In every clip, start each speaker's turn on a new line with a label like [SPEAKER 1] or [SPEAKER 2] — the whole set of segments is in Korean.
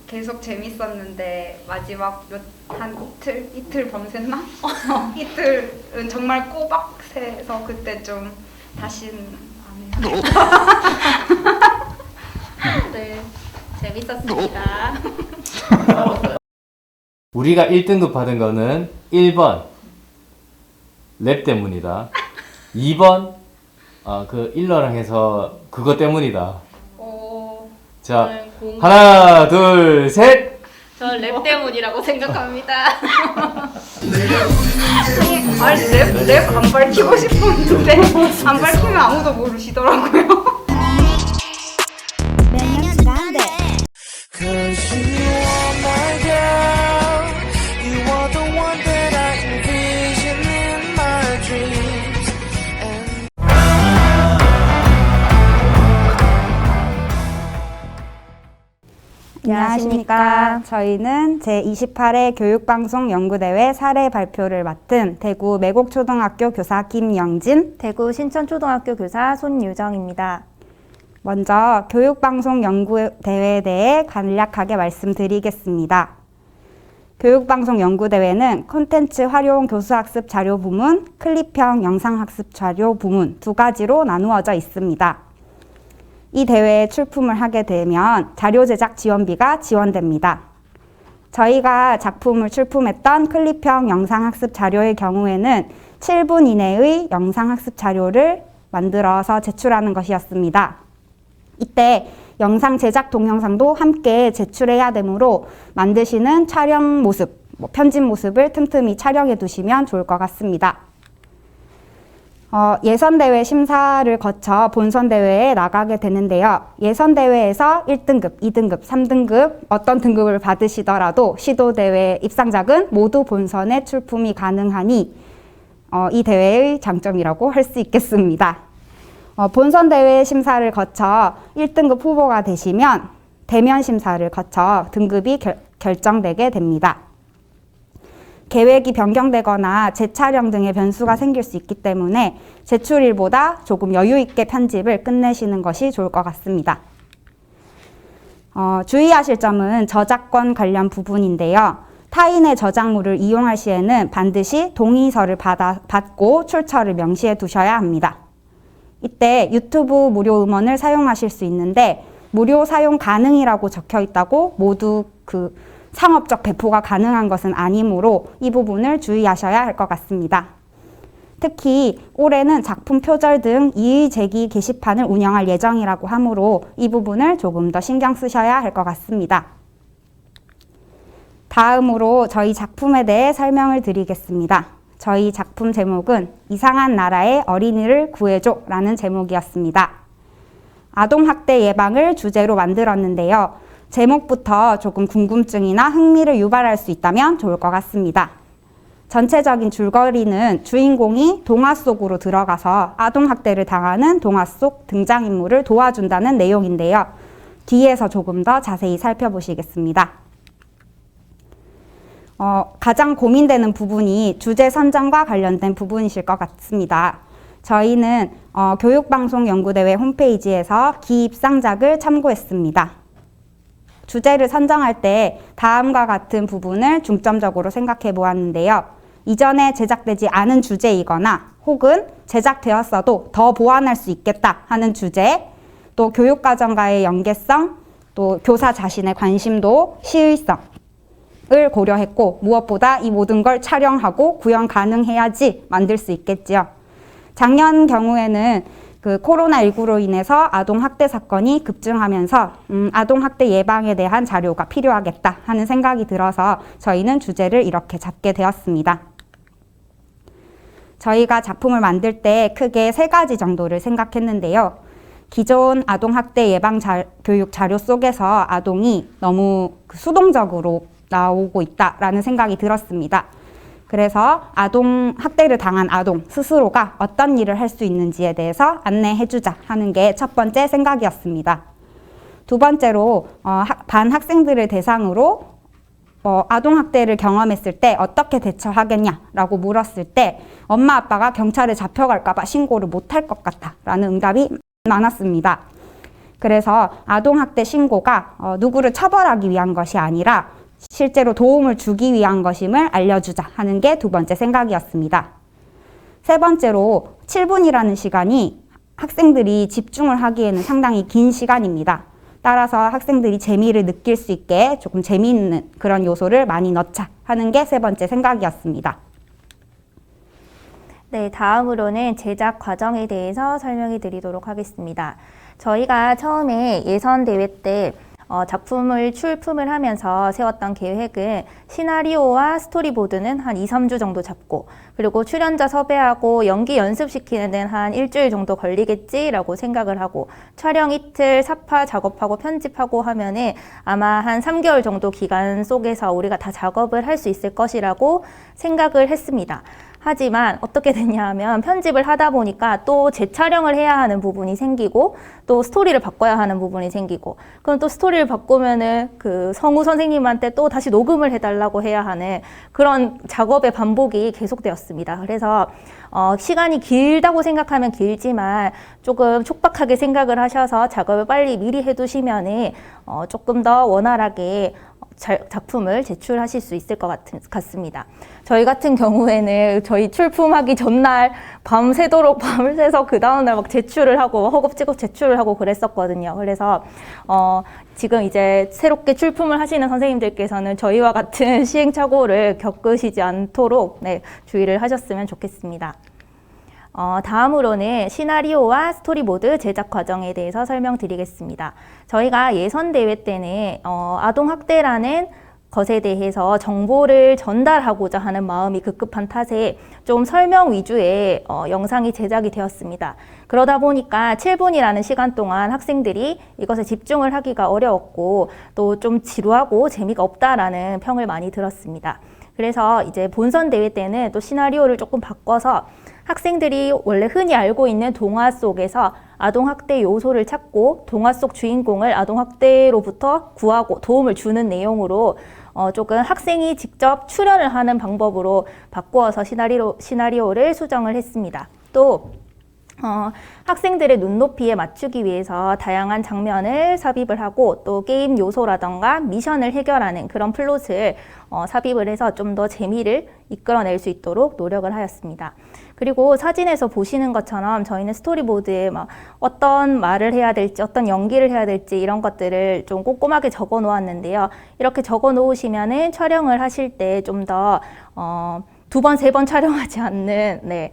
[SPEAKER 1] 계속 재밌었는데 마지막 한 이틀 밤샜나? 이틀은 정말 꼬박 새서 그때 좀 다시는 안 해요.
[SPEAKER 2] 네, 재밌었습니다.
[SPEAKER 3] 우리가 1등급 받은 거는 1번 랩 때문이다. 2번 그 일러랑 해서 그거 때문이다. 자, 하나, 둘, 셋.
[SPEAKER 2] 전 랩 때문이라고 생각합니다.
[SPEAKER 1] 아니 랩 안 밝히고 싶었는데 안 밝히면 아무도 모르시더라고요.
[SPEAKER 4] Cause you are my girl. You are the one that I envision in my dreams. And
[SPEAKER 5] 안녕하십니까. 저희는 제28회 교육방송 연구대회 사례 발표를 맡은 대구 매곡초등학교 교사 김영진,
[SPEAKER 6] 대구 신천초등학교 교사 손유정입니다.
[SPEAKER 5] 먼저 교육방송 연구대회에 대해 간략하게 말씀드리겠습니다. 교육방송 연구대회는 콘텐츠 활용 교수학습 자료 부문, 클립형 영상학습 자료 부문 두 가지로 나누어져 있습니다. 이 대회에 출품을 하게 되면 자료 제작 지원비가 지원됩니다. 저희가 작품을 출품했던 클립형 영상학습 자료의 경우에는 7분 이내의 영상학습 자료를 만들어서 제출하는 것이었습니다. 이때 영상 제작 동영상도 함께 제출해야 되므로 만드시는 촬영 모습, 편집 모습을 틈틈이 촬영해 두시면 좋을 것 같습니다. 예선대회 심사를 거쳐 본선대회에 나가게 되는데요. 예선대회에서 1등급, 2등급, 3등급 어떤 등급을 받으시더라도 시도대회 입상작은 모두 본선에 출품이 가능하니 이 대회의 장점이라고 할 수 있겠습니다. 본선대회 심사를 거쳐 1등급 후보가 되시면 대면 심사를 거쳐 등급이 결정되게 됩니다. 계획이 변경되거나 재촬영 등의 변수가 생길 수 있기 때문에 제출일보다 조금 여유 있게 편집을 끝내시는 것이 좋을 것 같습니다. 주의하실 점은 저작권 관련 부분인데요. 타인의 저작물을 이용할 시에는 반드시 동의서를 받고 출처를 명시해 두셔야 합니다. 이때 유튜브 무료 음원을 사용하실 수 있는데 무료 사용 가능이라고 적혀 있다고 모두 상업적 배포가 가능한 것은 아니므로 이 부분을 주의하셔야 할 것 같습니다. 특히 올해는 작품 표절 등 이의 제기 게시판을 운영할 예정이라고 하므로 이 부분을 조금 더 신경 쓰셔야 할 것 같습니다. 다음으로 저희 작품에 대해 설명을 드리겠습니다. 저희 작품 제목은 이상한 나라의 어린이를 구해줘 라는 제목이었습니다. 아동학대 예방을 주제로 만들었는데요. 제목부터 조금 궁금증이나 흥미를 유발할 수 있다면 좋을 것 같습니다. 전체적인 줄거리는 주인공이 동화 속으로 들어가서 아동학대를 당하는 동화 속 등장인물을 도와준다는 내용인데요. 뒤에서 조금 더 자세히 살펴보시겠습니다. 가장 고민되는 부분이 주제 선정과 관련된 부분이실 것 같습니다. 저희는 교육방송연구대회 홈페이지에서 기입상작을 참고했습니다. 주제를 선정할 때 다음과 같은 부분을 중점적으로 생각해 보았는데요. 이전에 제작되지 않은 주제이거나 혹은 제작되었어도 더 보완할 수 있겠다 하는 주제, 또 교육과정과의 연계성, 또 교사 자신의 관심도, 시의성을 고려했고 무엇보다 이 모든 걸 촬영하고 구현 가능해야지 만들 수 있겠지요. 작년 경우에는 코로나19로 인해서 아동학대 사건이 급증하면서 아동학대 예방에 대한 자료가 필요하겠다 하는 생각이 들어서 저희는 주제를 이렇게 잡게 되었습니다. 저희가 작품을 만들 때 크게 3가지 정도를 생각했는데요. 기존 아동학대 예방 교육 자료 속에서 아동이 너무 수동적으로 나오고 있다라는 생각이 들었습니다. 그래서 아동 학대를 당한 아동 스스로가 어떤 일을 할 수 있는지에 대해서 안내해주자 하는 게 첫 번째 생각이었습니다. 두 번째로 반 학생들을 대상으로 아동 학대를 경험했을 때 어떻게 대처하겠냐라고 물었을 때 엄마 아빠가 경찰에 잡혀갈까 봐 신고를 못할 것 같아 라는 응답이 많았습니다. 그래서 아동학대 신고가 누구를 처벌하기 위한 것이 아니라 실제로 도움을 주기 위한 것임을 알려주자 하는 게 두 번째 생각이었습니다. 세 번째로 7분이라는 시간이 학생들이 집중을 하기에는 상당히 긴 시간입니다. 따라서 학생들이 재미를 느낄 수 있게 조금 재미있는 그런 요소를 많이 넣자 하는 게 세 번째 생각이었습니다.
[SPEAKER 6] 네, 다음으로는 제작 과정에 대해서 설명해 드리도록 하겠습니다. 저희가 처음에 예선 대회 때 작품을 출품을 하면서 세웠던 계획은 시나리오와 스토리보드는 한 2, 3주 정도 잡고, 그리고 출연자 섭외하고 연기 연습시키는 데는 한 일주일 정도 걸리겠지라고 생각을 하고, 촬영 이틀, 삽화 작업하고 편집하고 하면은 아마 한 3개월 정도 기간 속에서 우리가 다 작업을 할 수 있을 것이라고 생각을 했습니다. 하지만 어떻게 됐냐 하면 편집을 하다 보니까 또 재촬영을 해야 하는 부분이 생기고, 또 스토리를 바꿔야 하는 부분이 생기고, 그럼 또 스토리를 바꾸면은 그 성우 선생님한테 또 다시 녹음을 해달라고 해야 하는 그런 작업의 반복이 계속되었습니다. 그래서 시간이 길다고 생각하면 길지만 조금 촉박하게 생각을 하셔서 작업을 빨리 미리 해두시면은 조금 더 원활하게 작품을 제출하실 수 있을 것 같습니다. 저희 같은 경우에는 저희 출품하기 전날 밤새도록 밤을 새서 그 다음날 막 제출을 하고 허겁지겁 제출을 하고 그랬었거든요. 그래서 지금 이제 새롭게 출품을 하시는 선생님들께서는 저희와 같은 시행착오를 겪으시지 않도록 주의를 하셨으면 좋겠습니다. 다음으로는 시나리오와 스토리보드 제작 과정에 대해서 설명드리겠습니다. 저희가 예선 대회 때는 아동학대라는 것에 대해서 정보를 전달하고자 하는 마음이 급급한 탓에 좀 설명 위주의 영상이 제작이 되었습니다. 그러다 보니까 7분이라는 시간 동안 학생들이 이것에 집중을 하기가 어려웠고, 또 좀 지루하고 재미가 없다라는 평을 많이 들었습니다. 그래서 이제 본선 대회 때는 또 시나리오를 조금 바꿔서 학생들이 원래 흔히 알고 있는 동화 속에서 아동학대 요소를 찾고 시나리오 속 주인공을 아동학대로부터 구하고 도움을 주는 내용으로 조금 학생이 직접 출연을 하는 방법으로 바꾸어서 시나리오를 수정을 했습니다. 또 학생들의 눈높이에 맞추기 위해서 다양한 장면을 삽입을 하고, 또 게임 요소라던가 미션을 해결하는 그런 플롯을 삽입을 해서 좀 더 재미를 이끌어낼 수 있도록 노력을 하였습니다. 그리고 사진에서 보시는 것처럼 저희는 스토리보드에 막 어떤 말을 해야 될지, 어떤 연기를 해야 될지 이런 것들을 좀 꼼꼼하게 적어 놓았는데요. 이렇게 적어 놓으시면은 촬영을 하실 때 좀 더 두 번, 세 번 촬영하지 않는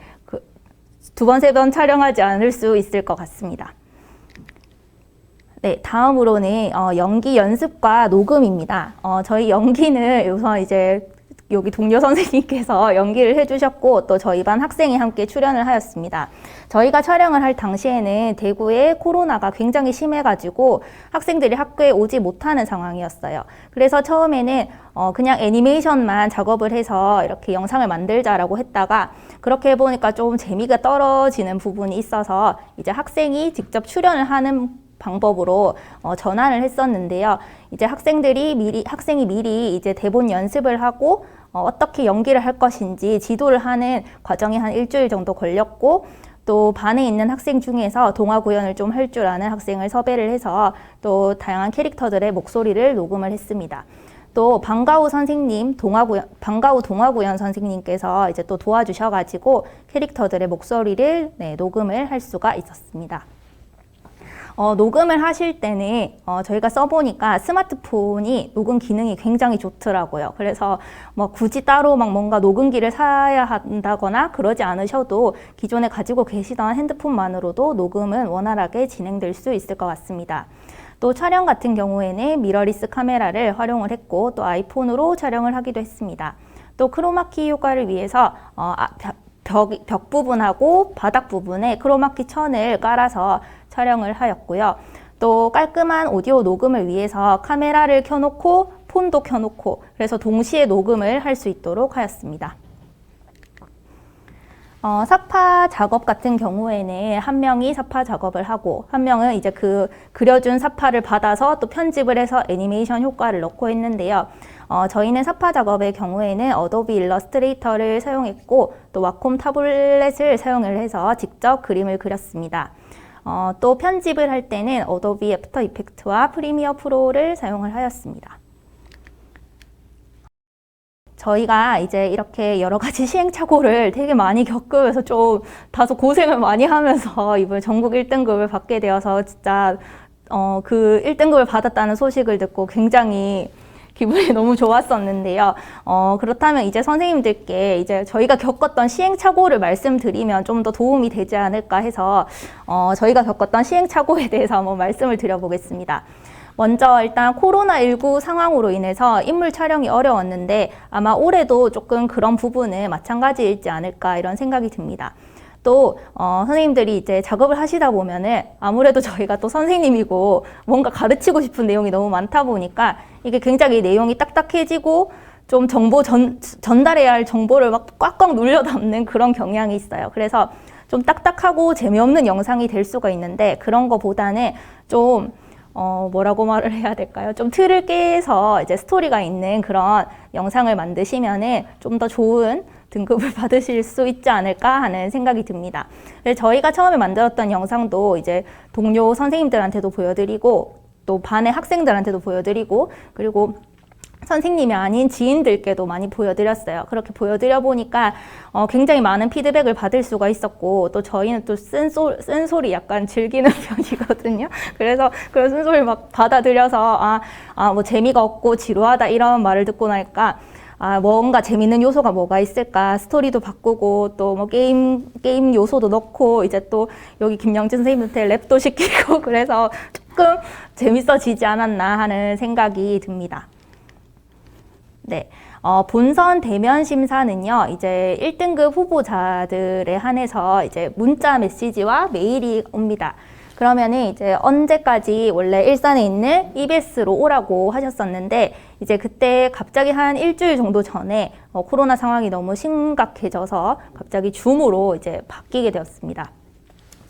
[SPEAKER 6] 두 번, 세 번 촬영하지 않을 수 있을 것 같습니다. 네, 다음으로는 연기 연습과 녹음입니다. 저희 연기는 우선 이제 여기 동료 선생님께서 연기를 해주셨고, 또 저희 반 학생이 함께 출연을 하였습니다. 저희가 촬영을 할 당시에는 대구에 코로나가 굉장히 심해가지고 학생들이 학교에 오지 못하는 상황이었어요. 그래서 처음에는 그냥 애니메이션만 작업을 해서 이렇게 영상을 만들자라고 했다가, 그렇게 해보니까 좀 재미가 떨어지는 부분이 있어서 이제 학생이 직접 출연을 하는 방법으로 전환을 했었는데요. 이제 학생이 미리 이제 대본 연습을 하고 어떻게 연기를 할 것인지 지도를 하는 과정이 한 일주일 정도 걸렸고, 또 반에 있는 학생 중에서 동화 구연을 좀 할 줄 아는 학생을 섭외를 해서 또 다양한 캐릭터들의 목소리를 녹음을 했습니다. 또 방과후 선생님, 방과후 동화 구연 선생님께서 이제 또 도와주셔가지고 캐릭터들의 목소리를 녹음을 할 수가 있었습니다. 녹음을 하실 때는 저희가 써보니까 스마트폰이 녹음 기능이 굉장히 좋더라고요. 그래서 뭐 굳이 따로 막 뭔가 녹음기를 사야 한다거나 그러지 않으셔도 기존에 가지고 계시던 핸드폰만으로도 녹음은 원활하게 진행될 수 있을 것 같습니다. 또 촬영 같은 경우에는 미러리스 카메라를 활용을 했고, 또 아이폰으로 촬영을 하기도 했습니다. 또 크로마키 효과를 위해서 벽 부분하고 바닥 부분에 크로마키 천을 깔아서 촬영을 하였고요. 또 깔끔한 오디오 녹음을 위해서 카메라를 켜놓고 폰도 켜놓고, 그래서 동시에 녹음을 할 수 있도록 하였습니다. 삽화 작업 같은 경우에는 한 명이 삽화 작업을 하고, 한 명은 이제 그 그려준 삽화를 받아서 또 편집을 해서 애니메이션 효과를 넣고 했는데요. 저희는 삽화 작업의 경우에는 어도비 일러스트레이터를 사용했고, 또 와콤 타블렛을 사용을 해서 직접 그림을 그렸습니다. 또 편집을 할 때는 어도비 애프터 이펙트와 프리미어 프로를 사용을 하였습니다. 저희가 이제 이렇게 여러 가지 시행착오를 되게 많이 겪으면서 좀 다소 고생을 많이 하면서 이번에 전국 1등급을 받게 되어서 진짜 그 1등급을 받았다는 소식을 듣고 굉장히 기분이 너무 좋았었는데요. 그렇다면 이제 선생님들께 이제 저희가 겪었던 시행착오를 말씀드리면 좀 더 도움이 되지 않을까 해서 저희가 겪었던 시행착오에 대해서 한번 말씀을 드려보겠습니다. 먼저 일단 코로나19 상황으로 인해서 인물 촬영이 어려웠는데 아마 올해도 조금 그런 부분은 마찬가지일지 않을까 이런 생각이 듭니다. 또 선생님들이 이제 작업을 하시다 보면은 아무래도 저희가 또 선생님이고 뭔가 가르치고 싶은 내용이 너무 많다 보니까 이게 굉장히 내용이 딱딱해지고 좀 정보 전달해야 할 정보를 막 꽉꽉 눌려 담는 그런 경향이 있어요. 그래서 좀 딱딱하고 재미없는 영상이 될 수가 있는데 그런 거보다는 좀 뭐라고 말을 해야 될까요? 좀 틀을 깨서 이제 스토리가 있는 그런 영상을 만드시면은 좀 더 좋은 등급을 받으실 수 있지 않을까 하는 생각이 듭니다. 그래서 저희가 처음에 만들었던 영상도 이제 동료 선생님들한테도 보여드리고 또 반의 학생들한테도 보여드리고 그리고 선생님이 아닌 지인들께도 많이 보여드렸어요. 그렇게 보여드려 보니까 굉장히 많은 피드백을 받을 수가 있었고 또 저희는 또 쓴소리 약간 즐기는 편이거든요. 그래서 그런 쓴소리 막 받아들여서 뭐 재미가 없고 지루하다 이런 말을 듣고 나니까 뭔가 재밌는 요소가 뭐가 있을까 스토리도 바꾸고 또 뭐 게임 요소도 넣고 이제 또 여기 김영진 선생님한테 랩도 시키고 그래서 조금 재밌어지지 않았나 하는 생각이 듭니다. 네. 본선 대면 심사는요, 이제 1등급 후보자들에 한해서 이제 문자 메시지와 메일이 옵니다. 그러면은 이제 언제까지 원래 일산에 있는 EBS로 오라고 하셨었는데, 이제 그때 갑자기 한 일주일 정도 전에 코로나 상황이 너무 심각해져서 갑자기 줌으로 이제 바뀌게 되었습니다.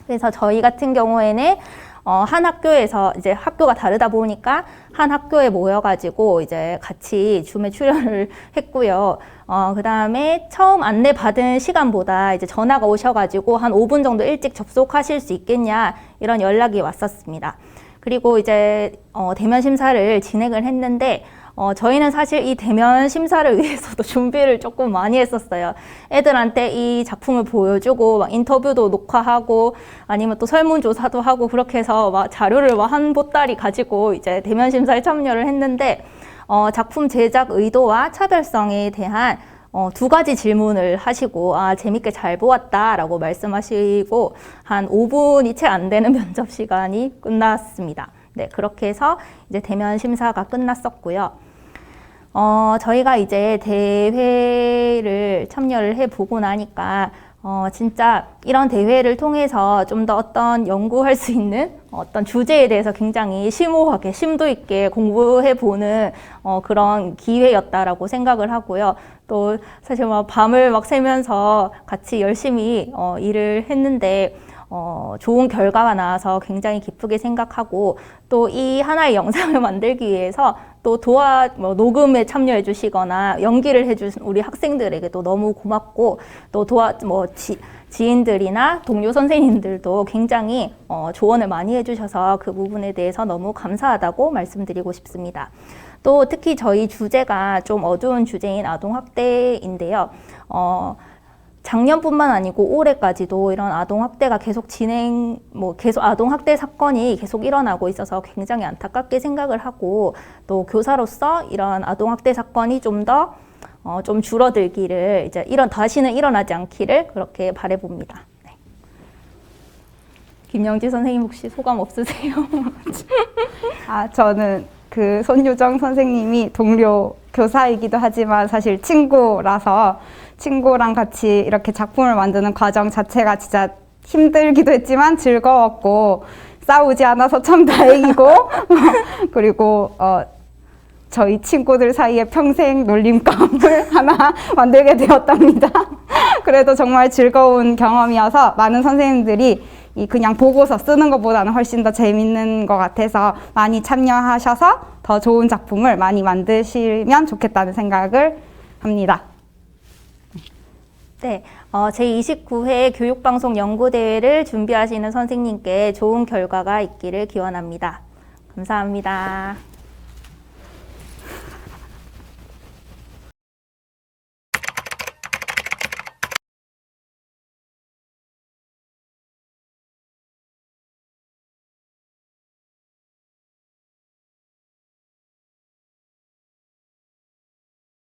[SPEAKER 6] 그래서 저희 같은 경우에는 한 학교에서 이제 학교가 다르다 보니까 한 학교에 모여가지고 이제 같이 줌에 출연을 했고요. 그 다음에 처음 안내 받은 시간보다 이제 전화가 오셔가지고 한 5분 정도 일찍 접속하실 수 있겠냐 이런 연락이 왔었습니다. 그리고 이제 대면 심사를 진행을 했는데 저희는 사실 이 대면 심사를 위해서도 준비를 조금 많이 했었어요. 애들한테 이 작품을 보여주고 막 인터뷰도 녹화하고 아니면 또 설문조사도 하고 그렇게 해서 막 자료를 막 한 보따리 가지고 이제 대면 심사에 참여를 했는데 작품 제작 의도와 차별성에 대한 두 가지 질문을 하시고 재밌게 잘 보았다라고 말씀하시고 한 5분이 채 안 되는 면접 시간이 끝났습니다. 네, 그렇게 해서 이제 대면 심사가 끝났었고요. 저희가 이제 대회를 참여를 해보고 나니까 진짜 이런 대회를 통해서 좀 더 어떤 연구할 수 있는 어떤 주제에 대해서 굉장히 심오하게 심도 있게 공부해보는 그런 기회였다라고 생각을 하고요. 또 사실 막 밤을 막 새면서 같이 열심히 일을 했는데 좋은 결과가 나와서 굉장히 기쁘게 생각하고 또 이 하나의 영상을 만들기 위해서 또 녹음에 참여해 주시거나 연기를 해준 우리 학생들에게도 너무 고맙고 또 지인들이나 동료 선생님들도 굉장히 조언을 많이 해주셔서 그 부분에 대해서 너무 감사하다고 말씀드리고 싶습니다. 또 특히 저희 주제가 좀 어두운 주제인 아동학대인데요. 작년뿐만 아니고 올해까지도 이런 아동학대가 계속 계속 아동학대 사건이 계속 일어나고 있어서 굉장히 안타깝게 생각을 하고 또 교사로서 이런 아동학대 사건이 좀 줄어들기를 이제 다시는 일어나지 않기를 그렇게 바라봅니다. 네. 김영지 선생님 혹시 소감 없으세요?
[SPEAKER 5] 저는 그 손유정 선생님이 동료 교사이기도 하지만 사실 친구랑 같이 이렇게 작품을 만드는 과정 자체가 진짜 힘들기도 했지만 즐거웠고 싸우지 않아서 참 다행이고 그리고 저희 친구들 사이에 평생 놀림감을 하나 만들게 되었답니다. 그래도 정말 즐거운 경험이어서 많은 선생님들이 그냥 보고서 쓰는 것보다는 훨씬 더 재밌는 것 같아서 많이 참여하셔서 더 좋은 작품을 많이 만드시면 좋겠다는 생각을 합니다.
[SPEAKER 6] 네, 제29회 교육방송 연구대회를 준비하시는 선생님께 좋은 결과가 있기를 기원합니다. 감사합니다.